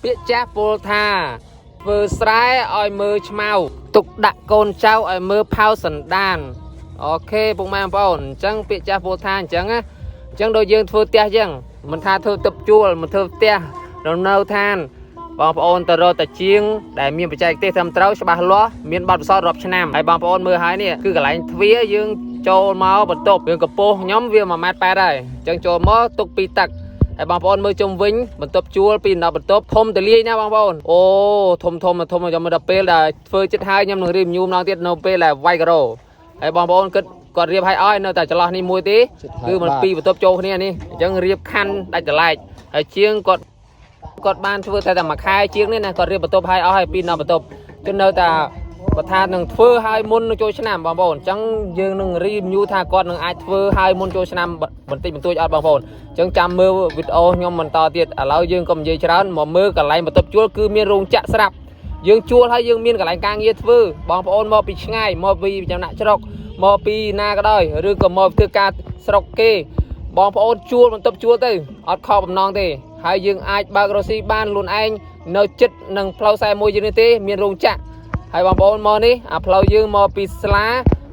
ពាក្យចាស់ពោលថាធ្វើស្រែឲ្យមើលឆ្មៅទុកដាក់កូនចៅឲ្យមើលផៅសន្តានអូខេពុកម៉ែបងប្អូនអញ្ចឹងពាក្យចាស់ពោលថាអញ្ចឹងណាអញ្ចឹងដូចយើងធ្វើផ្ទះអញ្ចឹងមិនថាធ្វើទឹកជួលមិនធ្វើផ្ទះរនៅឋានបងប្អូនទៅរកតាជាងដែលមានបច្ចេកទេសត្រឹមត្រូវច្បាស់លាស់មានបទពិសោធន៍រាប់ឆ្នាំហើយបងប្អូនមើលហើយនេះគឺកន្លែងទ្វារយើងចូលមកបន្ទប់យើងកម្ពស់ខ្ញុំវា1.8 ម៉ែត្រហើយអញ្ចឹងចូលមកទុក2ទឹកហើយបងប្អូនមើលជុំវិញបន្ទប់ជួលពី10បន្ទប់ធំទលាយណាបងប្អូនអូធំខ្ញុំមកដល់ពេលដែលធ្វើចិត្តហើយខ្ញុំនឹងរៀបញូម្ដងទៀតនៅពេលដែលវាយការ៉ូហើយបងប្អូនគិតគាត់រៀបឲ្យនៅតែចន្លោះនេះមួយទេគឺមិនពីបន្ទប់ចូលគ្នានេះអញ្ចឹងរៀបខណ្ឌដាច់ចលែកហើយជាងគាត់បានធ្វើតែមួយខែជាងនេះណាគាត់រៀបបន្ទប់ឲ្យអស់ហើយពី10បន្ទប់គឺនៅតែគាត់ថានឹងធ្វើឲ្យមុនចូលឆ្នាំបងប្អូនអញ្ចឹងយើងនឹងរីវញូថាគាត់នឹងអាចធ្វើឲ្យមុនចូលឆ្នាំបន្តិចបន្តួចអត់បងប្អូនអញ្ចឹងចាំមើលវីដេអូខ្ញុំបន្តទៀតឥឡូវយើងកុំនិយាយច្រើនមកមើលកន្លែងបន្ទប់ជួលគឺមានរោងចក្រស្រាប់យើងជួលហើយយើងមានកន្លែងការងារធ្វើបងប្អូនមកពីឆ្ងាយមកពីចំណាក់ជ្រកមកពីណាក៏ដោយឬក៏មកធ្វើការស្រុកគេបងប្អូនជួលបន្ទប់ជួលទៅអត់ខកបំណងទេហើយយើងអាចបើករកស៊ីបានខ្លួនឯងនៅចិត្តនឹងផ្លូវ41យើងនេះទេមានរោងចក្រហើយបងប្អូនមកនេះអាផ្លូវយើងមកពីស្លា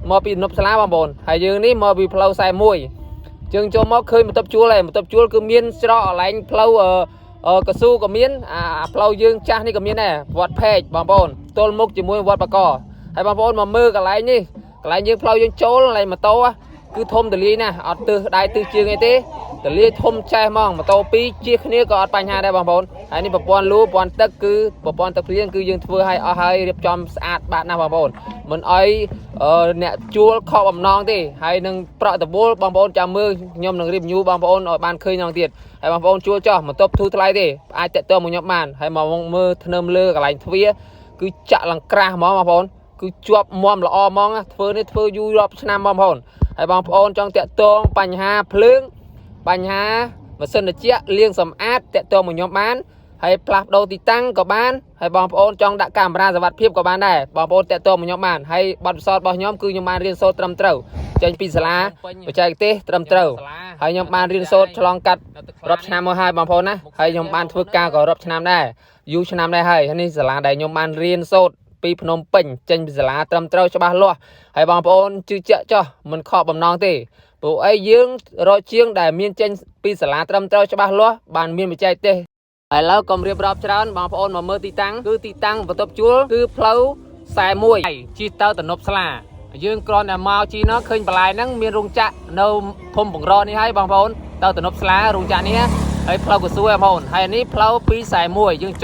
មកពីនប់ស្លាបងប្អូនហើយយើងនេះមកពីផ្លូវ41យើងចូលមកឃើញបន្ទប់ជួលហើយបន្ទប់ជួលគឺមានច្រកកន្លែងផ្លូវកស៊ូក៏មានអាផ្លូវយើងចាស់នេះក៏មានដែរវត្តភេកបងប្អូនទល់មុខជាមួយវត្តបកកហើយបងប្អូនមកមើលកន្លែងនេះកន្លែងយើងផ្លូវយើងចូលកន្លែងម៉ូតូគឺធំទលាយណាស់អត់ទើសដៃទើសជើងអីទេទលាយធំចេះហ្មងម៉ូតូ2ជិះគ្នាក៏អត់បញ្ហាដែរបងប្អូនហើយនេះប្រព័ន្ធលូប្រព័ន្ធទឹកគឺប្រព័ន្ធទឹកភ្លៀងគឺយើងធ្វើឲ្យអស់ហើយរៀបចំស្អាតបាតណាស់បងប្អូនមិនអោយអ្នកជួលខកបំណងទេហើយនឹងប្រក់តវលបងប្អូនចាំមើលខ្ញុំនឹងរៀបញូបងប្អូនឲ្យបានឃើញដល់ទៀតហើយបងប្អូនជួលចោះបន្ទប់ធូរថ្លៃទេអាចតាក់ទងមកខ្ញុំបានហើយមកមើលធ្នឹមលើកន្លែងទ្វារគឺចាក់លង្ក្រាស់ហ្មងបងប្អូនគឺជាប់មាំល្អហ្មងធ្វើនេះធ្វើយូររាប់ឆ្នាំបងប្អូនហើយបងប្អូនចង់តាក់ទងបញ្ហាភ្លើងបញ្ហាម៉ាស៊ីនត្រជាក់លាងសម្អាតតាក់ទងមកខ្ញុំបានហើយផ្លាស់ប្ដូរទីតាំងក៏បានហើយបងប្អូនចង់ដាក់កាមេរ៉ាសុវត្ថិភាពក៏បានដែរបងប្អូនតាក់ទងមកខ្ញុំបានហើយបទពិសោធន៍របស់ខ្ញុំគឺខ្ញុំបានរៀនសូត្រត្រឹមត្រូវចេញពីសាលាបច្ចេកទេសត្រឹមត្រូវហើយខ្ញុំបានរៀនសូត្រឆ្លងកាត់រាប់ឆ្នាំមកហើយបងប្អូនណាហើយខ្ញុំបានធ្វើការក៏រាប់ឆ្នាំដែរយូរឆ្នាំដែរហើយនេះសាលាដែលខ្ញុំបានរៀនសូត្រពីភ្នំពេញចេញពីសាលាត្រឹមត្រូវច្បាស់លាស់ហើយបងប្អូនជឿជាក់ចោះមិនខកបំណងទេព្រោះអីយើងរកជាងដែលមានចេញពីសាលាត្រឹមត្រូវច្បាស់លាស់បានមានបច្ចេកទេសឥឡូវកុំរៀបរាប់ច្រើនបងប្អូនមកមើលទីតាំងគឺទីតាំងបន្ទប់ជួលគឺផ្លូវ41ជិះទៅតំណប់ស្លាយើងគ្រាន់តែមកជិះនោះឃើញបន្លែហ្នឹងមានរោងចក្រនៅភូមិបង្រនេះហើយបងប្អូនទៅតំណប់ស្លារោងចក្រនេះហើយផ្លូវកស៊ូបងប្អូនហើយនេះផ្លូវ241យើង